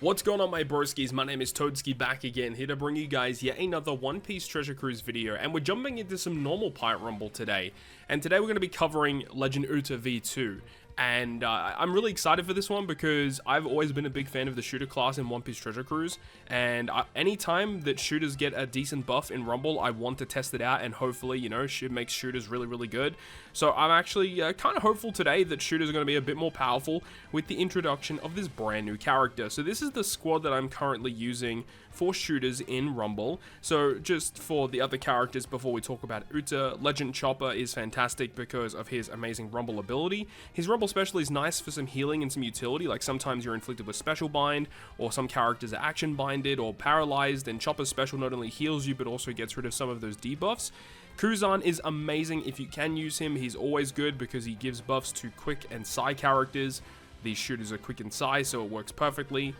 What's going on, my broskiis? My name is Toadskii, back again, here to bring you guys yet another One Piece Treasure Cruise video, and we're jumping into some normal Pirate Rumble today. And today we're going to be covering Legend Uta v2. And I'm really excited for this one because I've always been a big fan of the shooter class in One Piece Treasure Cruise, and anytime that shooters get a decent buff in Rumble, I want to test it out and hopefully, you know, make shooters really good. So I'm actually kind of hopeful today that shooters are going to be a bit more powerful with the introduction of this brand new character. So this is the squad that I'm currently using for shooters in Rumble. So just for the other characters before we talk about Uta, Legend Chopper is fantastic because of his amazing Rumble ability. His Rumble special is nice for some healing and some utility, like sometimes you're inflicted with special bind, or some characters are action binded or paralyzed, and Chopper's special not only heals you but also gets rid of some of those debuffs. Kuzan is amazing if you can use him. He's always good because he gives buffs to quick and Sai characters. These shooters are quick and Sai, so it works perfectly.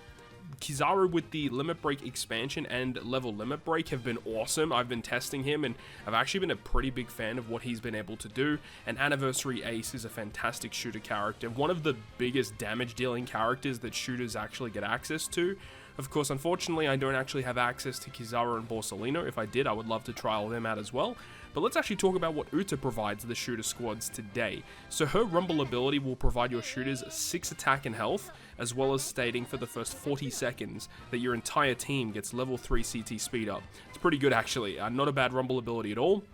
Kizaru with the limit break expansion and level limit break have been awesome. I've been testing him and I've actually been a pretty big fan of what he's been able to do. And Anniversary Ace is a fantastic shooter character, one of the biggest damage dealing characters that shooters actually get access to. Of course, unfortunately, I don't actually have access to Kizaru and Borsalino. If I did, I would love to trial them out as well. But let's actually talk about what Uta provides the shooter squads today. So her Rumble ability will provide your shooters 6 attack and health, as well as stating for the first 40 seconds that your entire team gets level 3 CT speed up. It's pretty good actually, not a bad Rumble ability at all.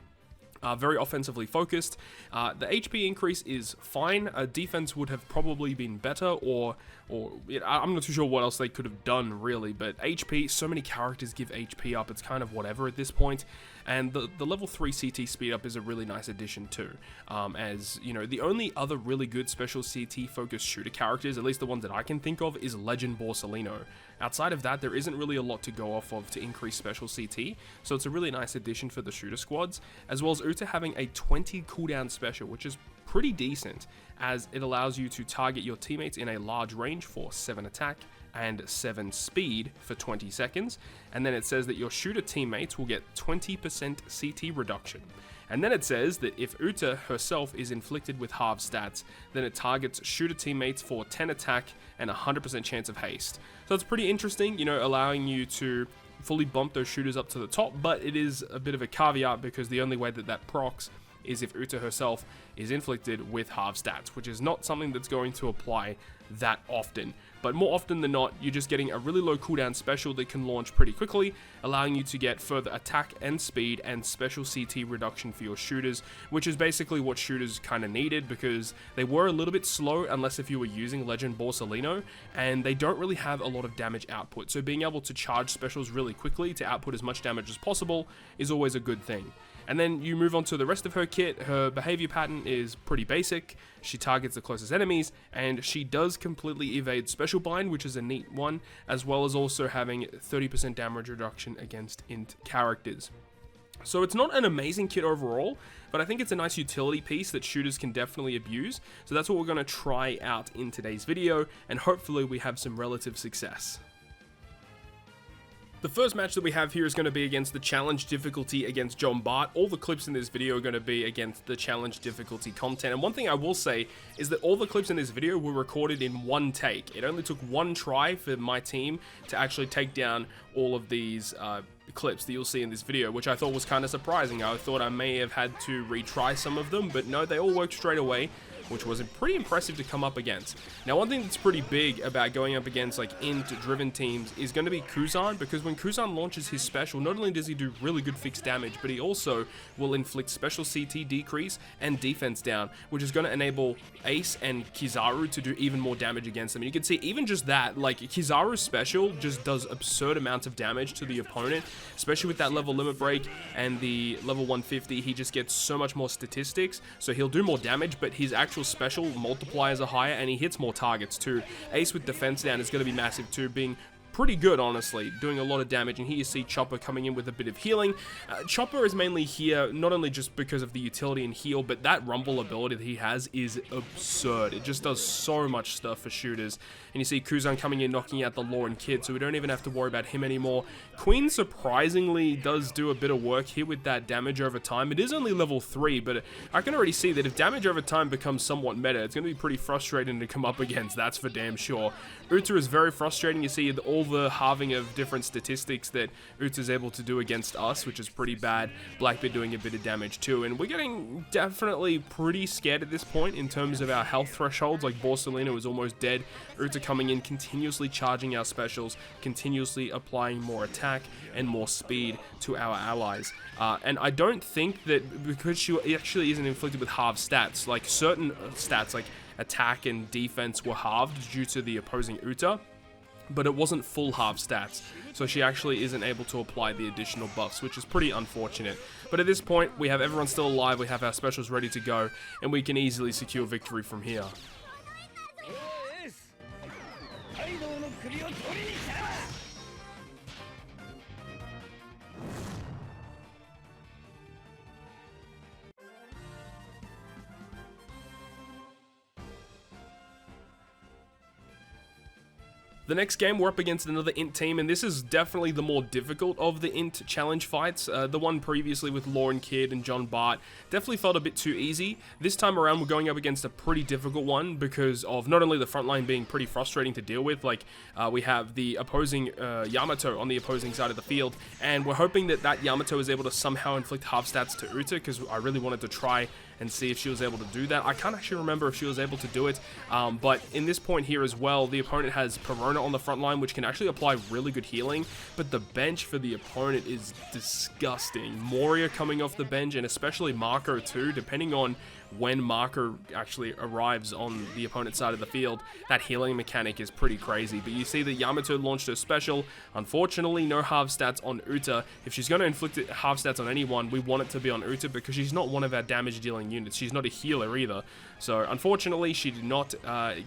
Very offensively focused. The HP increase is fine. Defense would have probably been better, or I'm not too sure what else they could have done really, but HP, so many characters give HP up, it's kind of whatever at this point. And the level 3 CT speed up is a really nice addition too. As you know, the only other really good special CT focused shooter characters, at least the ones that I can think of, is Legend Borsalino. Outside of that, there isn't really a lot to go off of to increase special CT, so it's a really nice addition for the shooter squads, as well as Uta having a 20 cooldown special, which is pretty decent, as it allows you to target your teammates in a large range for 7 attack and 7 speed for 20 seconds, and then it says that your shooter teammates will get 20% CT reduction. And then it says that if Uta herself is inflicted with halved stats, then it targets shooter teammates for 10 attack and 100% chance of haste. So it's pretty interesting, you know, allowing you to fully bump those shooters up to the top, but it is a bit of a caveat because the only way that that procs is if Uta herself is inflicted with halved stats, which is not something that's going to apply that often. But more often than not, you're just getting a really low cooldown special that can launch pretty quickly, allowing you to get further attack and speed and special CT reduction for your shooters, which is basically what shooters kind of needed because they were a little bit slow unless if you were using Legend Borsalino, and they don't really have a lot of damage output. So being able to charge specials really quickly to output as much damage as possible is always a good thing. And then you move on to the rest of her kit. Her behavior pattern is pretty basic. She targets the closest enemies, and she does completely evade special bind, which is a neat one, as well as also having 30% damage reduction against int characters. So it's not an amazing kit overall, but I think it's a nice utility piece that shooters can definitely abuse. So that's what we're going to try out in today's video, and hopefully we have some relative success. The first match that we have here is going to be against the challenge difficulty against John Bart. All the clips in this video are going to be against the challenge difficulty content. And one thing I will say is that all the clips in this video were recorded in one take. It only took one try for my team to actually take down all of these clips that you'll see in this video, which I thought was kind of surprising. I thought I may have had to retry some of them, but no, they all worked straight away, which was pretty impressive to come up against. Now, one thing that's pretty big about going up against like int-driven teams is going to be Kuzan, because when Kuzan launches his special, not only does he do really good fixed damage, but he also will inflict special CT decrease and defense down, which is going to enable Ace and Kizaru to do even more damage against them. And you can see even just that, like Kizaru's special just does absurd amounts of damage to the opponent, especially with that level limit break and the level 150. He just gets so much more statistics, so he'll do more damage, but his actual special multipliers are higher and he hits more targets too. Ace with defense down is going to be massive too, being pretty good, honestly, doing a lot of damage. And here you see Chopper coming in with a bit of healing. Chopper is mainly here not only just because of the utility and heal, but that rumble ability that he has is absurd. It just does so much stuff for shooters. And you see Kuzan coming in, knocking out the Law and Kid, so we don't even have to worry about him anymore. Queen surprisingly does do a bit of work here with that damage over time. It is only level 3, but I can already see that if damage over time becomes somewhat meta, it's going to be pretty frustrating to come up against, that's for damn sure. Uta is very frustrating. You see all the halving of different statistics that Uta is able to do against us, which is pretty bad. Blackbeard doing a bit of damage too, and we're getting definitely pretty scared at this point in terms of our health thresholds. Like Borsalino is almost dead. Uta coming in, continuously charging our specials, continuously applying more attack and more speed to our allies. And I don't think that because she actually isn't inflicted with halved stats, like certain stats like attack and defense were halved due to the opposing Uta, but it wasn't full half stats, so she actually isn't able to apply the additional buffs, which is pretty unfortunate. But at this point, we have everyone still alive, we have our specials ready to go, and we can easily secure victory from here. The next game, we're up against another int team, and this is definitely the more difficult of the int challenge fights. The one previously with Lauren Kidd and John Bart definitely felt a bit too easy. This time around, we're going up against a pretty difficult one because of not only the front line being pretty frustrating to deal with, like we have the opposing Yamato on the opposing side of the field, and we're hoping that that Yamato is able to somehow inflict half stats to Uta, because I really wanted to try and see if she was able to do that. I can't actually remember if she was able to do it, but in this point here as well, the opponent has Perona on the front line, which can actually apply really good healing, but the bench for the opponent is disgusting. Moria coming off the bench, and especially Marco too, depending on when Marco actually arrives on the opponent's side of the field, that healing mechanic is pretty crazy. But you see that Yamato launched her special. Unfortunately, no half stats on Uta. If she's going to inflict half stats on anyone, we want it to be on Uta because she's not one of our damage dealing units. She's not a healer either. So unfortunately, she did not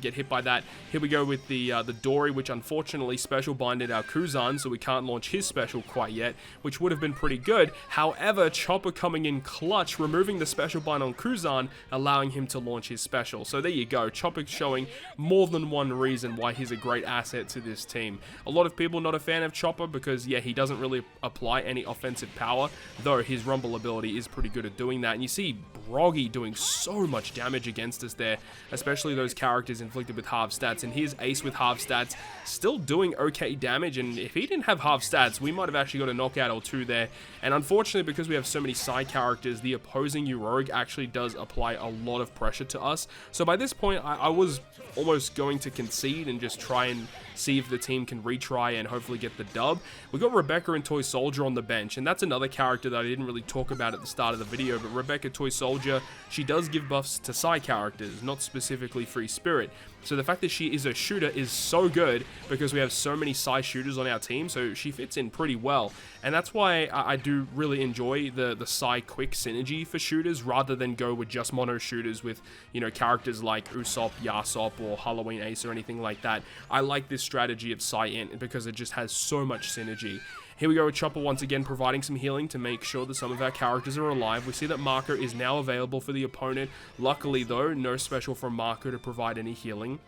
get hit by that. Here we go with the Dory, which unfortunately special binded our Kuzan, so we can't launch his special quite yet, which would have been pretty good. However, Chopper coming in clutch, removing the special bind on Kuzan, allowing him to launch his special. So there you go, Chopper showing more than one reason why he's a great asset to this team. A lot of people not a fan of Chopper because, yeah, he doesn't really apply any offensive power, though his rumble ability is pretty good at doing that. And you see Broggy doing so much damage against us there, especially those characters inflicted with half stats, and here's Ace with half stats, still doing okay damage, and if he didn't have half stats, we might have actually got a knockout or two there. And unfortunately, because we have so many side characters, the opposing Urouge actually does apply a lot of pressure to us. So by this point, I was almost going to concede and just try and see if the team can retry and hopefully get the dub. We got Rebecca and Toy Soldier on the bench, and that's another character that I didn't really talk about at the start of the video, but Rebecca Toy Soldier, she does give buffs to side characters, not specifically Free Spirit. So the fact that she is a shooter is so good because we have so many Psy shooters on our team, so she fits in pretty well. And that's why I do really enjoy the Psy quick synergy for shooters rather than go with just mono shooters with, you know, characters like Usopp, Yasop, or Halloween Ace or anything like that. I like this strategy of Psy Int because it just has so much synergy. Here we go with Chopper once again providing some healing to make sure that some of our characters are alive. We see that Marco is now available for the opponent. Luckily though, no special from Marco to provide any healing.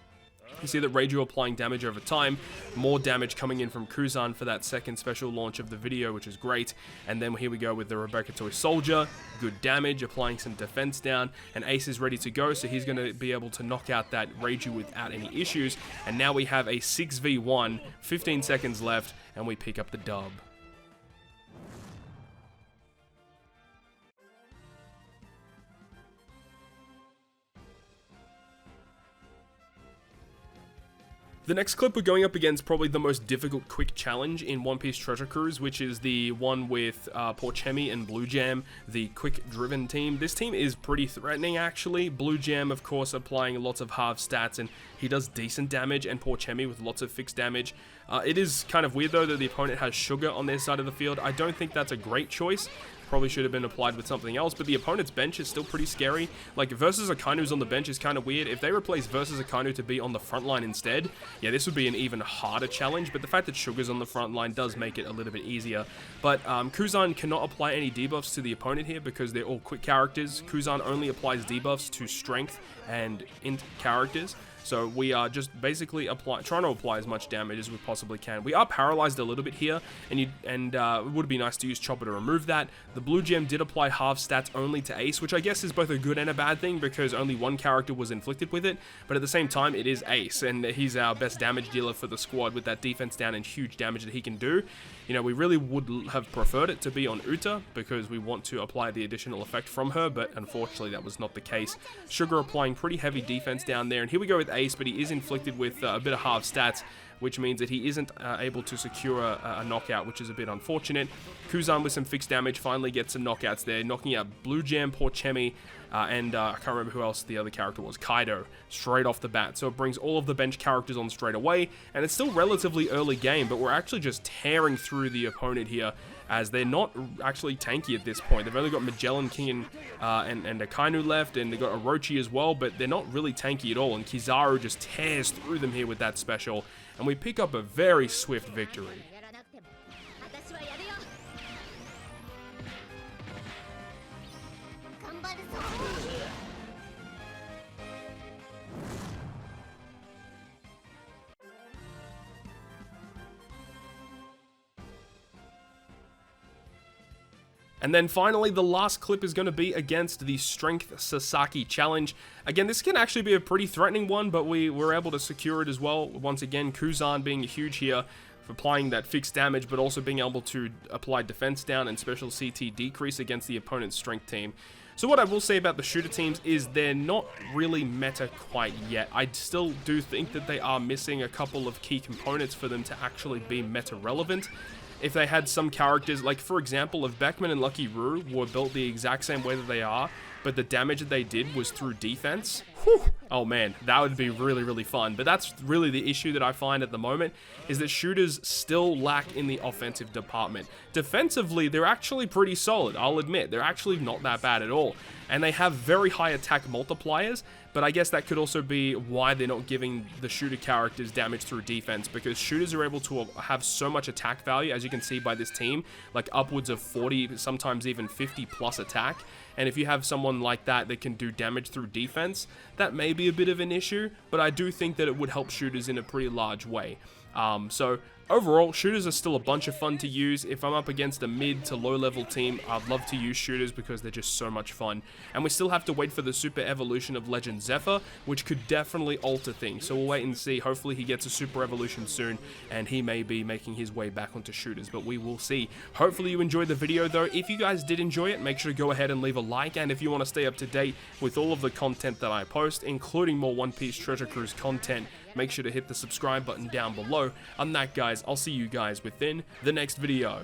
You see that Reiju applying damage over time, more damage coming in from Kuzan for that second special launch of the video, which is great. And then here we go with the Rebecca Toy Soldier, good damage, applying some defense down, and Ace is ready to go, so he's going to be able to knock out that Reiju without any issues. And now we have a 6v1, 15 seconds left, and we pick up the dub. The next clip we're going up against probably the most difficult quick challenge in One Piece Treasure Cruise, which is the one with Porchemi and Blue Jam, the quick driven team. This team is pretty threatening actually. Blue Jam of course applying lots of half stats, and he does decent damage, and Porchemi with lots of fixed damage. It is kind of weird though that the opponent has Sugar on their side of the field. I don't think that's a great choice, Probably should have been applied with something else, but the opponent's bench is still pretty scary. Like, versus Akainu's on the bench is kind of weird. If they replace versus Akainu to be on the front line instead, yeah, this would be an even harder challenge, but the fact that Sugar's on the front line does make it a little bit easier. But Kuzan cannot apply any debuffs to the opponent here because they're all quick characters. Kuzan only applies debuffs to strength and int characters. So we are just basically trying to apply as much damage as we possibly can. We are paralyzed a little bit here, and it would be nice to use Chopper to remove that. The blue gem did apply half stats only to Ace, which I guess is both a good and a bad thing because only one character was inflicted with it, but at the same time it is Ace, and he's our best damage dealer for the squad with that defense down and huge damage that he can do. You know, we really would have preferred it to be on Uta because we want to apply the additional effect from her, but unfortunately that was not the case. Sugar applying pretty heavy defense down there, and here we go with Ace, but he is inflicted with a bit of half stats, which means that he isn't able to secure a knockout, which is a bit unfortunate. Kuzan with some fixed damage finally gets some knockouts there, knocking out Blue Jam, Porchemi, and I can't remember who else the other character was, Kaido, straight off the bat. So it brings all of the bench characters on straight away, and it's still relatively early game, but we're actually just tearing through the opponent here, as they're not actually tanky at this point. They've only got Magellan King and Akainu left, and they've got Orochi as well, but they're not really tanky at all, and Kizaru just tears through them here with that special, and we pick up a very swift victory. And then finally, the last clip is going to be against the Strength Sasaki challenge. Again, this can actually be a pretty threatening one, but we were able to secure it as well. Once again, Kuzan being huge here for applying that fixed damage, but also being able to apply defense down and special CT decrease against the opponent's strength team. So what I will say about the shooter teams is they're not really meta quite yet. I still do think that they are missing a couple of key components for them to actually be meta relevant. If they had some characters, like for example, if Beckman and Lucky Roo were built the exact same way that they are, but the damage that they did was through defense, whew, oh man, that would be really, really fun. But that's really the issue that I find at the moment, is that shooters still lack in the offensive department. Defensively, they're actually pretty solid, I'll admit. They're actually not that bad at all. And they have very high attack multipliers, but I guess that could also be why they're not giving the shooter characters damage through defense, because shooters are able to have so much attack value, as you can see by this team, like upwards of 40, sometimes even 50 plus attack. And if you have someone like that that can do damage through defense, that may be a bit of an issue, but I do think that it would help shooters in a pretty large way. So overall, shooters are still a bunch of fun to use. If I'm up against a mid to low level team, I'd love to use shooters because they're just so much fun. And we still have to wait for the super evolution of Legend Zephyr, which could definitely alter things. So we'll wait and see. Hopefully he gets a super evolution soon, and he may be making his way back onto shooters, but we will see. Hopefully you enjoyed the video though. If you guys did enjoy it, make sure to go ahead and leave a like, and if you want to stay up to date with all of the content that I post, including more One Piece Treasure Cruise content, make sure to hit the subscribe button down below. On that, guys, I'll see you guys within the next video.